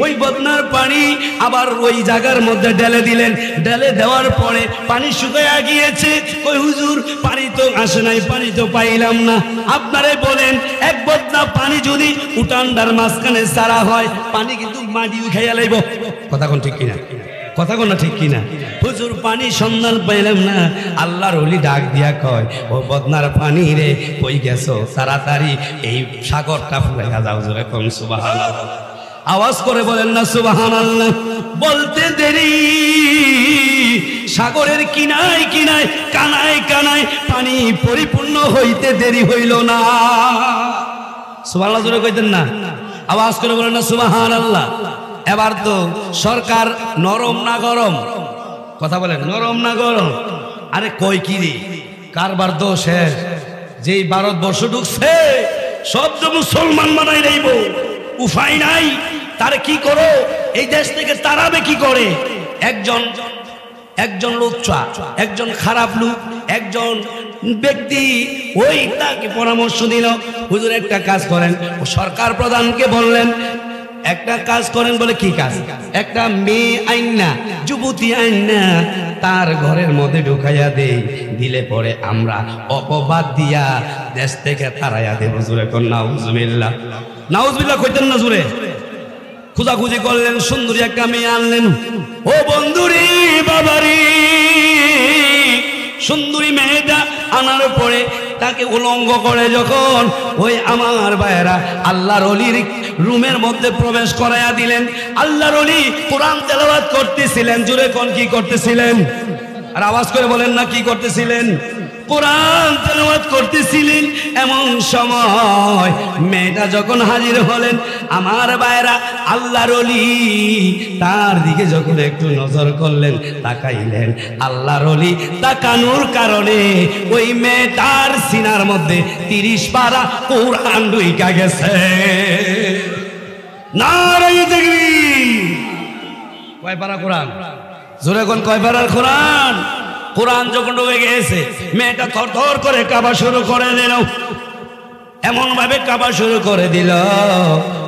ওই বদনার পানি আবার ওই জায়গার মধ্যে ঢেলে দিলেন। ঢেলে দেওয়ার পরে পানি শুকিয়ে গিয়েছে। কই হুজুর পানি তো আসে নাই, পানি তো পাইলাম না। আপনারে বলেন, এক বদনা পানি যদি উঠানটার মাঝখানে ছাড়া হয়, পানি কিন্তু মাটিও খাইয়া লাইব। কথা কোন ঠিক কিনা? কথা কোন ঠিক কিনা? হুজুর পানি সন্ধান পাইলাম না। আল্লাহর ওলি ডাক দিয়া কয়, ও বদনার পানি রে, কই গেছো? তাড়াতাড়ি এই সাগরটা ফুলাইয়া যাও। জোরে কোন সুবহানাল্লাহ। আওয়াজ করে বলেন না সুবহানাল্লাহ। বলতে দেরি, সাগরের কিনায় কিনায় কানায় কানায় পানি পরিপূর্ণ হইতে দেরি হইল না। সুবহানাল্লাহ জোরে কইতেন না? আওয়াজ করে বলেন না সুবহানাল্লাহ। এবার তো সরকার নরম না গরম? কথা বলেন, নরম না গরম? আরে কই কি রে, কারবার দোষ? যেই ভারতবর্ষ ঢুকছে সব তো মুসলমান বানাই নেইব, উপায় নাই। তার কি করো, এই দেশ থেকে তাড়াবে কি করে? একজন লুচ্চা, একজন খারাপ লোক, একজন ব্যক্তি ওই তাকে পরামর্শ দিল, হুজুর একটা কাজ করেন। ও সরকার প্রধানকে বললেন, একটা কাজ করেন। বলে কি কাজ? একটা মেয়ে আইনা, যুবতী আইনা তার ঘরের মধ্যে ঢুকাইয়া দিলে পরে আমরা অপবাদ দিয়া দেশ থেকে তাড়াইয়া দেব। জোরে কোন নাউজুবিল্লাহ। নাউজুবিল্লাহ কইতেন না জোরে? খুঁজাখুঁজি করলেন, সুন্দরী একটা মেয়ে আনলেন। ও বন্ধুরি, বাবারি, সুন্দরী মেয়েটা আনার পরে তাকে উলঙ্গ করে যখন ওই আমার ভাইয়েরা আল্লাহর ওলির রুমের মধ্যে প্রবেশ করাইয়া দিলেন। আল্লাহর ওলি কোরআন তেলাওয়াত করতেছিলেন। জোরে কোন কি করতেছিলেন? আর আওয়াজ করে বলেন না কি করতেছিলেন? কোরআন তেলাওয়াত করতেছিলেন। এমন সময় মেয়েটা যখন হাজির হলেন, আমার ভাইয়েরা আল্লাহর ওলি তার দিকে যখন একটু নজর করলেন, তাকাইলেন, আল্লাহর ওলি তাকানোর কারণে ওই মেয়েটার সিনার মধ্যে 30 পারা কোরআন ঢুইকা গেছে। নারায়ে তাকবীর। কয় পারা কোরআন? জোরে কোন কয় পারার কোরআন? কোরআন যখন ঢুকে গেছে, মেয়েটা থরথর করে কাঁপা শুরু করে দিল। এমন ভাবে কাঁপা শুরু করে দিল,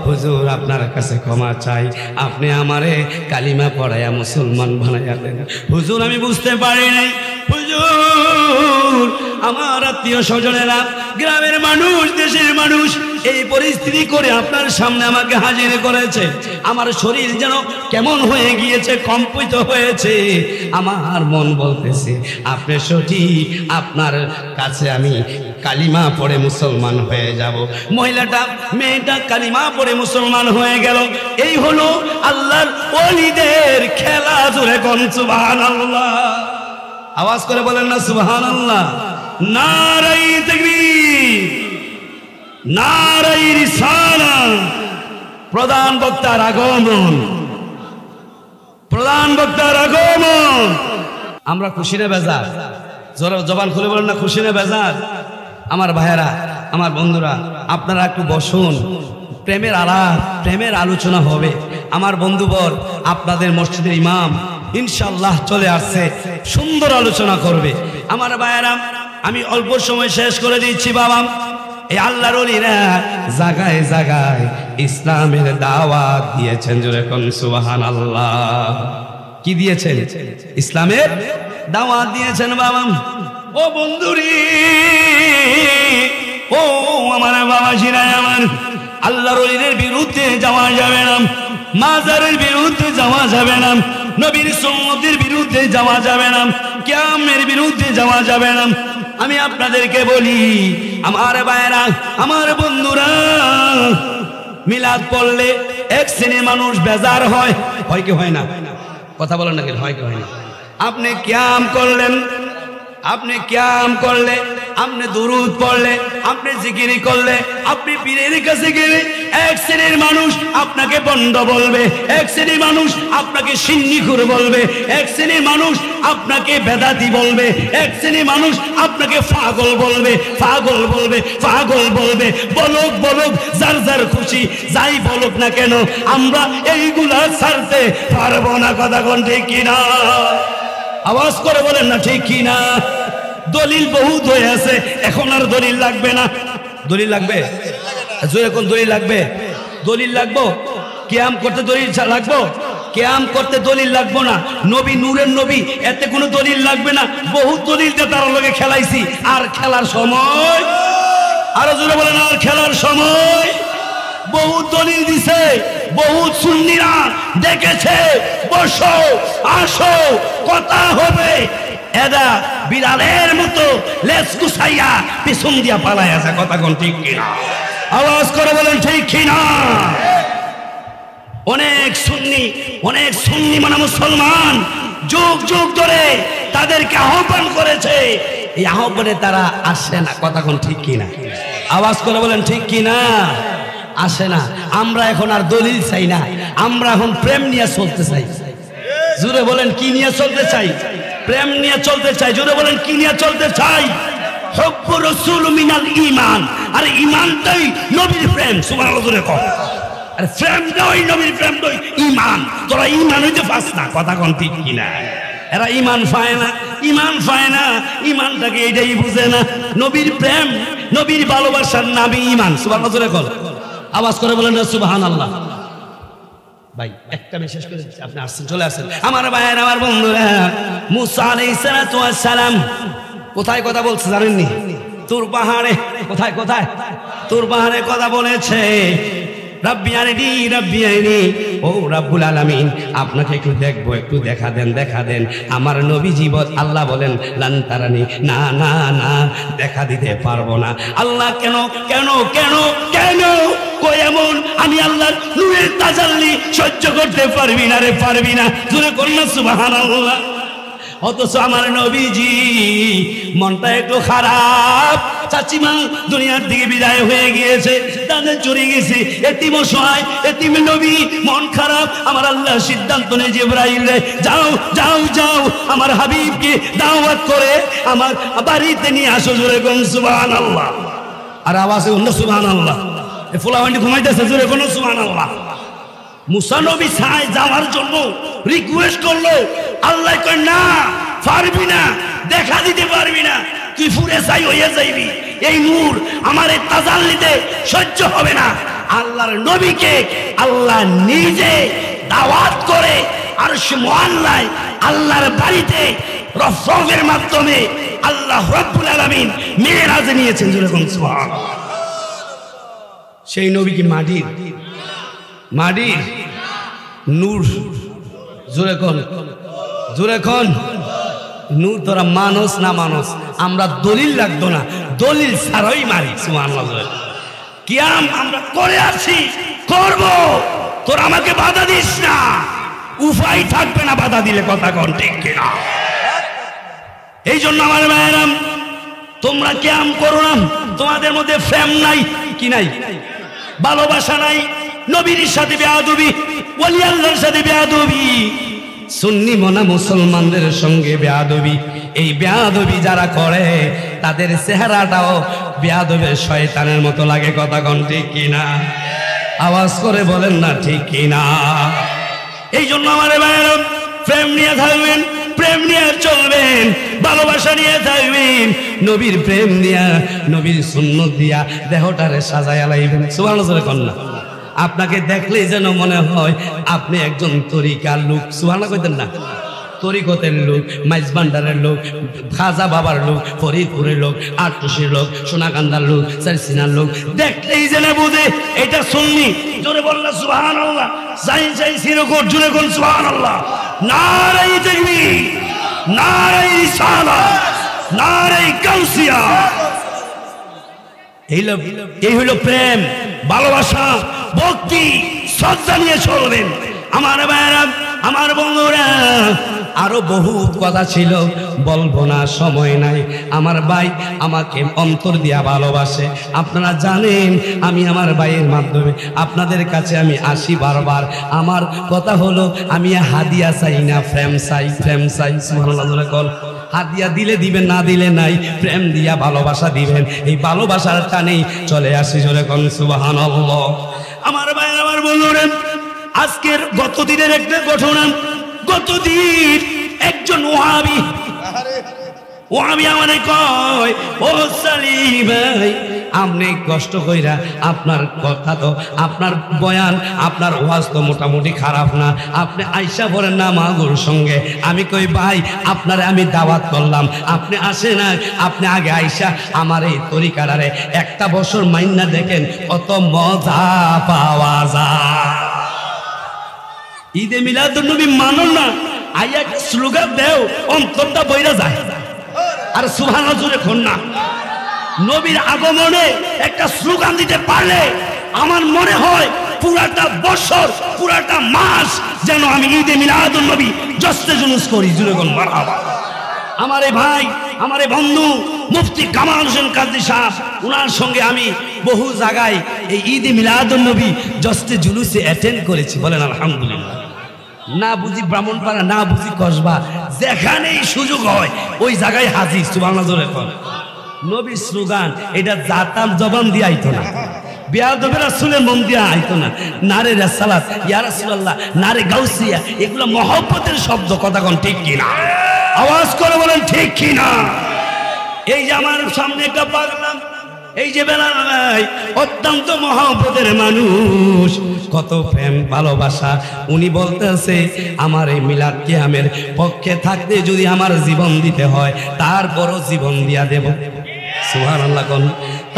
হুজুর আপনার কাছে ক্ষমা চাই, আপনি আমারে কালিমা পড়াইয়া মুসলমান বানাইয়া দেন। হুজুর আমি বুঝতে পারি নাই। হুজুর আমার আত্মীয় স্বজনেরা, গ্রামের মানুষ, দেশের মানুষ এই পরিস্থিতি করে আপনার সামনে আমাকে হাজির করেছে। আমার শরীর যেন কেমন হয়ে গিয়েছে, কম্পিত হয়েছে। আমার মন বলতেছে আপনি সঠিক, আপনার কাছে আমি কালিমা পড়ে মুসলমান হয়ে যাব। মেয়েটা কালিমা পড়ে মুসলমান হয়ে গেল। এই হলো আল্লাহর ওলিদের খেলা। জোরে কোন সুবহানাল্লাহ। আওয়াজ করে বলেন না সুবহানাল্লাহ। নারায়ে তাকবীর, নারায়ে রিসালাত। প্রধান বক্তার আগমন, প্রধান বক্তার আগমন। আমরা খুশি না বেজার? জবান খুলে বলেন না খুশি না বেজার? আমার ভাইয়েরা, আমার বন্ধুরা, আপনারা একটু বসুন, প্রেমের আলাপ, প্রেমের আলোচনা হবে। আমার বন্ধুবর, আপনাদের মসজিদের ইমাম ইনশাআল্লাহ চলে আসছে, সুন্দর আলোচনা করবে। আমার ভাইয়েরা, আমি অল্প সময় শেষ করে দিচ্ছি। বাবা, এই আল্লাহর ওলিরা জায়গায় জায়গায় ইসলামের দাওয়াত দিয়েছেন। জোরে কোন সুবহানাল্লাহ। কি দিয়েছেন? ইসলামের দাওয়াত দিয়েছেন। বাবা, ও বন্ধুরি, ও আমার বাবাজিরা, আমার আল্লাহর ওলিদের বিরুদ্ধে যাওয়া যাবে না, মাজারের বিরুদ্ধে যাওয়া যাবে না, নবীর সুন্নতের বিরুদ্ধে যাওয়া যাবে না, কিয়ামের বিরুদ্ধে যাওয়া যাবে না। আমি আপনাদেরকে বলি, আমার ভাইয়েরা, আমার বন্ধুরা, মিলাদ পড়লে এক শ্রেণীর মানুষ বেজার হয়, হয় কি হয় না? কথা বলেন না, হয় কি হয় না? আপনি কিয়াম করলেন, আপনি কিয়াম করলে, আপনি দুরুদ পড়লে, আপনি জিকিরি করলে, আপনি পীরের কাছে গেলে এক শ্রেণীর মানুষ আপনাকে বন্ড বলবে, এক শ্রেণীর মানুষ আপনাকে সিন্নিখুর বলবে, এক শ্রেণীর মানুষ আপনাকে বেদাতি বলবে, এক শ্রেণীর মানুষ আপনাকে পাগল বলবে, পাগল বলবে, পাগল বলবে। বলুক বলুক, যার যার খুশি যাই বলুক না কেন, আমরা এইগুলা ছাড়তে পারবো না। কথা কোন ঠিক কিনা? আওয়াজ করে বলেন না ঠিক কিনা? দলিল বহুত হয়ে আছে, এখন আর দলিল লাগবে না। দলিল লাগবে? এখন দলিল লাগবে? দলিল লাগবো? কিয়াম করতে দলিল লাগবো? কিয়াম করতে দলিল লাগবো না। নবী নূরের নবী, এতে কোনো দলিল লাগবে না। বহুত দলিল দিয়ে তার লগে খেলাইছি, আর খেলার সময়, আরো জোরে বলেন, আর খেলার সময় বহুত দলিল দিছে, বহুত সুন্নিরা দেখেছে। বসো, আসো, কথা হবে। এদা বিড়ালের মতো লেজ কুসাইয়া পিছন দিয়া পালায় আছে। কথা কোন ঠিক কিনা? আওয়াজ করে বলেন ঠিক কিনা? অনেক সুন্নি মানে মুসলমান যুগ যুগ ধরে তাদেরকে আহ্বান করেছে, এই আহ্বানে তারা আসে না। কথা কোন ঠিক কিনা? আওয়াজ করে বলেন ঠিক কিনা? আসে না। আমরা এখন আর দলিল চাই না, আমরা এখন প্রেম নিয়ে চলতে চাই। জোরে বলেন, কি নিয়ে চলতে চাই? প্রেম নিয়ে চলতে চাই। জোরে বলেন, কি নিয়ে চলতে চাই? হুব্বু রাসূল মিনাল ঈমান। আর ঈমানটাই নবীর প্রেম। সুবহানাল্লাহ, জোরে কর। আর প্রেম নয় নবীর প্রেম নয়, ঈমান। তোরা ঈমান হইতে পাস না। কথা কোন ঠিক কিনা? এরা ঈমান পায় না, ঈমান পায় না, ঈমানটাকে এটাই বুঝে না। নবীর প্রেম, নবীর ভালোবাসার নামই ঈমান। সুবহানাল্লাহ, জোরে কর। আওয়াজ করে বলেন না সুবহানাল্লাহ। ভাই একটা মেসেজ করে দিচ্ছি, আপনি আসছেন, চলে আসেন। আমার ভাইয়ের, আমার বন্ধুরা, মুসা আলাইহিস সালাতু ওয়াস সালাম কোথায় কথা বলছে জানেননি? তুর পাহাড়ে। কোথায় কোথায়? তুর পাহাড়ে কথা বলেছে। রব্বি আরিনি, রব্বি আরিনি, ও রব্বুল আলামিন, আপনাকে একটু দেখবো, একটু দেখা দেন, দেখা দেন। আমার নবী জীবত আল্লাহ বলেন, লান তারানি, না না না, দেখা দিতে পারবো না। আল্লাহ কেন কেন কেন কেন কই এমন? আমি আল্লাহর নূরের তাজাল্লি সহ্য করতে পারবি না রে, পারবি না। জোরে কন্যা সুবহানাল্লাহ। অথচ আমার নবীজি মনটা একটু খারাপ। চাচিমা দুনিয়ার দিকে বিদায় হয়ে গিয়েছে, তাদের চলে গেছে, এতিম অসহায়, এতিম নবী, মন খারাপ। আমার আল্লাহ সিদ্ধান্ত নেয়, জিবরাইল রে, যাও যাও যাও, আমার হাবিবকে দাওয়াত করে আমার বাড়িতে নিয়ে আসো। জোরে কোন সুবহানাল্লাহ। আর আওয়াজে অন্য সুবহানাল্লাহ। এ ফুলাবান্ডি ঘুমাইতেছে, জোরে কোন সুবহানাল্লাহ। মুসা নবী চায় যাওয়ার জন্য, রিকোয়েস্ট করলো। আল্লাহ কয় না, পারবি না, দেখা দিতে পারবি না, তুই ফুরে যাই হয়ে যাইবি। এই নূর আমার এই তাজাল্লিতে সহ্য হবে না। আল্লাহর নবীকে আল্লাহ নিজে দাওয়াত করে আরশ মুআল্লায় আল্লাহর বাড়িতে রফের মাধ্যমে আল্লাহ রাব্বুল আলামিন মেরাজে নিয়েছেন। যেরকম সুবহানাল্লাহ। সেই নবী কি মাটির? মাটির নূর। জোরে কোন, জোরে কোন। নূর তোরা মানুষ না মানুষ? আমরা দলিল লাগতো না, দলিল ছাড়াই মারি। সুবহানাল্লাহ। কিয়াম আমরা করে আসি, করব। তোরা আমাকে বাধা দিস না, উপায় থাকবে না বাধা দিলে। কথা কোন ঠিক কিনা? এই জন্য আমার ভাইয়েরা, তোমরা কিয়াম করো না, তোমাদের মধ্যে প্রেম নাই, কি নাই? ভালোবাসা নাই। নবীর সাথে বেয়াদবি, ওলি আল্লাহর সাথে বেয়াদবি, সুন্নি মনা মুসলমানদের সঙ্গে বেয়াদবি। এই বেয়াদবি যারা করে তাদের চেহারাটাও বেয়াদবের শয়তানের মতো লাগে। কথা কোন ঠিক কিনা? আওয়াজ করে বলেন না ঠিক কিনা? এই জন্য আমার ভাইয়েরা, প্রেম নিয়ে থাকবেন, প্রেম নিয়ে চলবেন, ভালোবাসা নিয়ে থাকবেন, নবীর প্রেম দিয়া, নবীর সুন্নত দিয়া দেহটারে সাজায়া লাইবেন। সুবহানাল্লাহ কন্যা। আপনাকে দেখলেই যেন মনে হয় আপনি একজন তরিকার লোক। সুবহানাল্লাহ কইতেন না? তরিকতের লোক, মাইজবান্ডারের লোক, খাজা বাবার লোক, ফরিদপুরের লোক, আটটুসির লোক, সোনাকান্দার লোক, সারসিনার লোক, দেখলেই যেন বুঝে এটা সুন্নি। জোরে বললা সুবহানাল্লাহ। যাই যাই সিরকোট, জোরে কোন সুবহানাল্লাহ। নারায়ে তাকবীর, নারায়ে রিসালাত, নারায়ে গাউসিয়া। এই হলো প্রেম। ভালোবাসা ভক্তি শ্রদ্ধা নিয়ে চলবেন। আমার ভাইরা, আমার বন্ধুরা, আরো বহু কথা ছিল, বলবো না, সময় নাই। আমার ভাই আমাকে অন্তর দিয়া ভালোবাসে। আপনারা জানেন আমি আমার ভাইয়ের মাধ্যমে আপনাদের কাছে আমি আসি বারবার। আমার কথা হলো আমি হাদিয়া চাই না, প্রেম চাই, প্রেম চাই। সুবহানাল্লাহ কল। হাদিয়া দিলে দিবেন, না দিলে নাই, প্রেম দিয়া ভালোবাসা দিবেন। এই ভালোবাসার টানেই চলে আসি, জোরে কোন সুবহানাল্লাহ। আমার ভাই, আমার বন্ধুরা, আজকের গতদিনের একটা ঘটনা। গতদিন একজন ওয়াহাবি আমারে কয়, ও সালিম ভাই, আপনি কষ্ট কইরা আপনার কথা তো, আপনার বয়ান, আপনার ওয়াজ তো মোটামুটি খারাপ না, আপনি আইসা পড়েন না মাগুর সঙ্গে। আমি কই ভাই, আপনারে আমি দাওয়াত করলাম, আপনি আসে না, আপনি আগে আইসা আমার এই তরিকাটারে একটা বছর মাইন্না দেখেন, কত মজা পাওয়া যায়। ঈদে মিলাদুন্নবী মানো না, আইয়া একটা স্লোগান দেও, অন্তরটা বইরা যায়। আর সুবহানাল্লাহ জোরে কোন না। নবীর আগমনে একটা স্লোগান দিতে পারলে আমার মনে হয় পুরাটা বছর, পুরাটা মাস যেন আমি ঈদে মিলাদুন্নবী জশ্নে জুলুস করি, জোরে কোন মারহাবা। আমার এই ভাই, আমার এই বন্ধু মুফতি কামাল হোসেন কাজী সাহেব, ওনার সঙ্গে আমি বহু জায়গায় এই ঈদে মিলাদুন্নবী জশ্নে জুলুসে অ্যাটেন্ড করেছি, বলেন আলহামদুলিল্লাহ। না বুঝি ব্রাহ্মণপাড়া, না বুঝি কসবা, যেখানেই সুযোগ হয় ওই জায়গায় হাজির। সুবহানাল্লাহ জোরে কোন। নবীর স্লোগান এটা জাতাম জবান দিয়ে আইতো না, বেয়াদবের রাসূলের মন দিয়ে আইতো না। নারে রাসালাত, ইয়া রাসূলুল্লাহ, নারে গাউসিয়া, এগুলো মহব্বতের শব্দ। কথা কোন ঠিক কিনা? আওয়াজ করে বলেন ঠিক কিনা? এই যে আমার সামনে একটা পাগলাম, এই যে বেলাল ভাই, অত্যন্ত মহব্বতের মানুষ, কত প্রেম ভালোবাসা। উনি বলতেছে আমার এই মিলাদ কিয়ামের পক্ষে থাকতে যদি আমার জীবন দিতে হয়, তারপরও জীবন দিয়া দেব। সুবহানাল্লাহ কোন।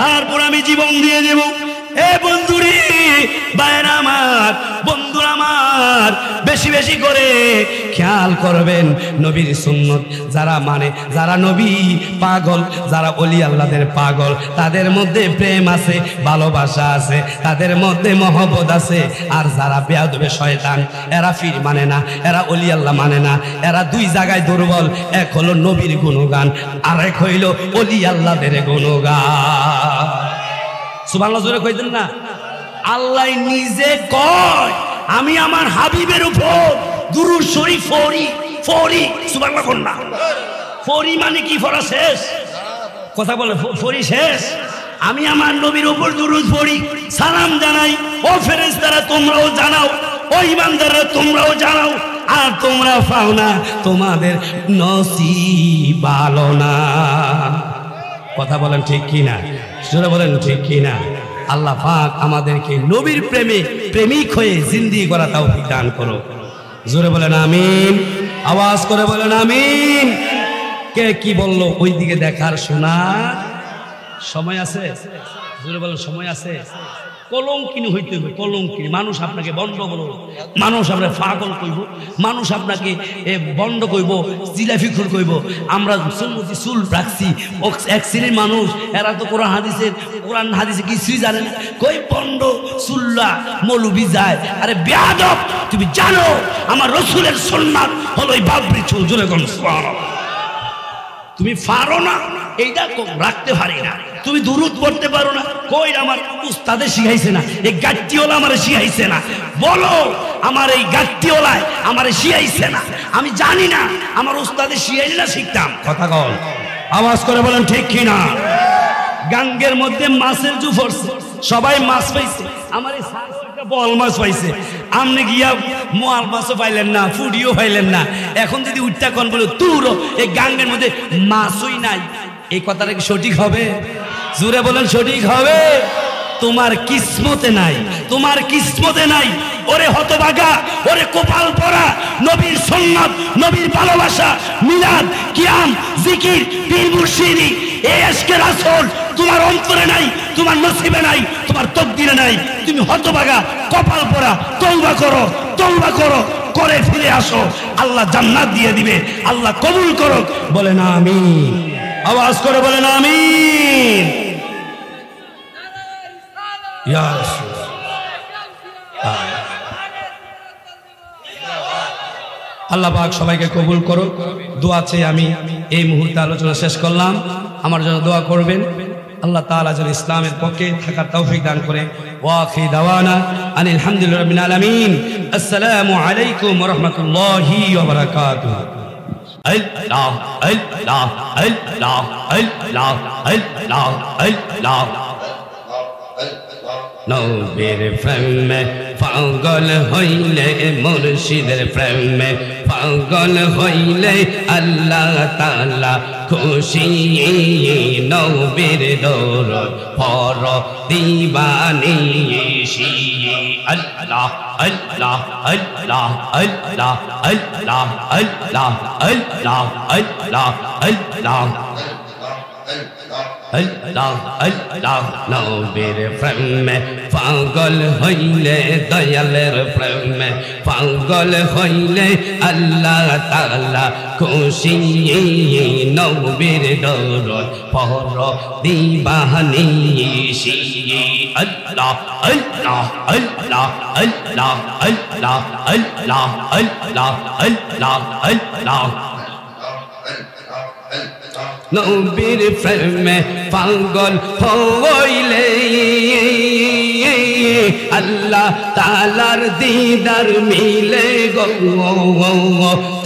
তারপর আমি জীবন দিয়ে দেব। এ বন্ধুরে, ভাইরা আমার, বন্ধুরা আমার, বেশি বেশি করে খেয়াল করবেন নবীর সুন্নত যারা মানে, যারা নবী পাগল, যারা ওলি আল্লাহদের পাগল, তাদের মধ্যে প্রেম আছে, ভালোবাসা আছে, তাদের মধ্যে মহব্বত আছে। আর যারা বেয়াদবে শয়তান, এরা ফির মানে না, এরা ওলি আল্লাহ মানে না, এরা দুই জায়গায় দুর্বল। এক হলো নবীর গুণগান, আর এক হইল ওলি আল্লাহদের গুণগান। সুবহানাল্লাহ জোরে কইতেন না? আল্লাহ নিজে কয় আমি আমার হাবিবের উপর দুরূদ শরীফ ফরি। সুবহানাল্লাহ কোন না? ফরি মানে কি? ফরা শেষ। কথা বলে ফরি শেষ। আমি আমার নবীর উপর দুরূদ পড়ি, সালাম জানাই। ও ফেরেশতারা তোমরাও জানাও, ও ঈমানদাররা তোমরাও জানাও। আর তোমরা পাও না, তোমাদের নসিব ভালো না। কথা বলেন ঠিক কিনা? জোরে বলেন ঠিক কিনা? আল্লাহ পাক আমাদেরকে নবীর প্রেমে প্রেমিক হয়ে জিন্দেগি করা তৌফিক দান করো। জোরে বলেন আমিন। আওয়াজ করে বলেন আমিন। কে কি বললো ওই দিকে দেখার শোনার সময় আছে? জোরে বলেন সময় আছে? কলঙ্কিনী হইতে হবে, কলঙ্কিনী। মানুষ আপনাকে বন্ধ করব, মানুষ আপনাকে পাগল কইব, মানুষ আপনাকে বন্ধ কইব, জিলাফিখুর কইব। আমরা সুন্নতি চুল রাখছি, এক শ্রেণীর মানুষ, এরা তো কোরআন হাদিসে কিছুই জানে না, কই বন্ধ চুল্লা মৌলবি যায়। আরে বেয়াদব, তুমি জানো আমার রাসূলের সুন্নাত হলো এই বাবরি চুল। জোরে কোন সুবহানাল্লাহ। তুমি পারো না, এইটা রাখতে পারি না। তুমি দুরূদ পড়তে পারো না, কই আমার উস্তাদে শিখাইছে না, এই গাট্টিওয়ালা আমারে শিখাইছে না। বলো আমার এই গাট্টিওয়ালায় আমারে শিখাইছে না, আমি জানি না, আমার উস্তাদে শিখাইলে না শিখতাম। কথা কল, আওয়াজ করে বলেন ঠিক কিনা? গাঙ্গের মধ্যে মাছের জু পড়ছে, সবাই মাছ পাইছে, আমার এই বল মাছ পাইছে, আপনি গিয়া মোয়াল মাছও পাইলেন না, ফুডিও পাইলেন না। এখন যদি উঠটা কন বলো তুরো, এই গাঙ্গের মধ্যে মাছই নাই, এই কথাটা কি সঠিক হবে? জোরে বলেন সঠিক হবে? তোমার কিসমতে নাই, তোমার কিসমতে নাই। ওরে হতভাগা, ওরে কপাল পরা, নবীর সুন্নাত, নবীর ভালোবাসা, মিলাদ, কিয়াম, জিকির, পীর মুর্শিদি, এই আশকে রাসূল তোমার অন্তরে নাই, তোমার নসিবে নাই, তোমার তকদিরে নাই। তুমি হতভাগা, কপাল পরা। তওবা করো, তওবা করো, করে ফিরে আসো, আল্লাহ জান্নাত দিয়ে দিবে। আল্লাহ কবুল করো, বলেন আমিন। আওয়াজ করে বলেন আমিন। ইয়া রাসূল। আল্লাহ পাক সবাইকে কবুল করুক। দোয়া চেয়ে আমি এই মুহূর্তে আলোচনা শেষ করলাম। আমার জন্য দোয়া করবেন, আল্লাহ তাআলা যেন ইসলামের পক্ষে থাকার তৌফিক দান করে। ওয়া আখির দাওয়ানা আনিল হামদুলিল্লাহি রাব্বিল আলামিন। আসসালামু আলাইকুম ওয়া রাহমাতুল্লাহি ওয়া বারাকাতুহু। আল্লাহ আল্লাহ আল্লাহ আল্লাহ আল্লাহ আল্লাহ। নবীর প্রেমে পাগল হইলে, মুর্শিদের প্রেমে পাগল হইলে আল্লাহ তাআলা খুশি। নবীর দরদ পর দিবানিশি। আল্লাহ আল্লাহ আল্লাহ আল্লাহ আল্লাহ আল্লাহ আল্লাহ আল্লাহ আল্লাহ আল্লাহ আল্লাহ। নবীর প্রেমে পাগল হইলে, দয়ালের প্রেমে পাগল হইলে আল্লাহ তাআলা খুশি। নবীর দরদ পর দিবানিশি। আল্লাহ আল্লাহ আল্লাহ আল্লাহ আল্লাহ আল্লাহ আল্লাহ আল্লাহ আল্লাহ। নবীর প্রেমে পাগল হইলে আল্লাহ তাআলার দিদার মিলে গো।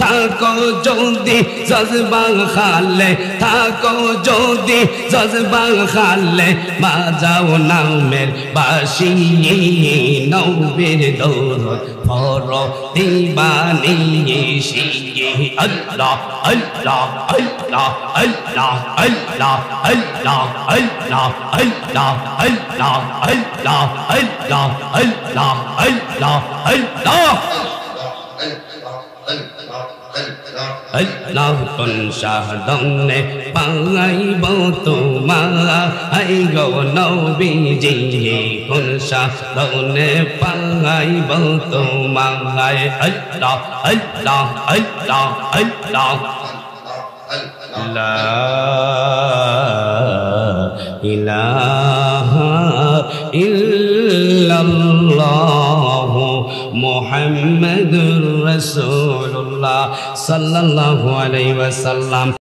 থাকো যদি জজবা খালে, থাকো যদি জজবা খালে, বাজাও নামের বাঁশি। নবীর দরদ পর দিবানিশি। আল্লাহ আল্লাহ আল্লাহ আল্লাহ আল্লাহ আল্লাহ আল্লাহ আল্লাহ আল্লাহ আল্লাহ আল্লাহ আল্লাহ আল্লাহ আল্লাহ আল্লাহ। কোন সাধনে পাইব তোমায় গো নবীজি, কোন সাধনে পাইব তোমায়। আল্লাহ আল্লাহ আল্লাহ আল্লাহ। লা ইলাহা ইল্লাল্লাহ মুহাম্মাদুর রাসূলুল্লাহ সাল্লাল্লাহু আলাইহি ওয়াসাল্লাম।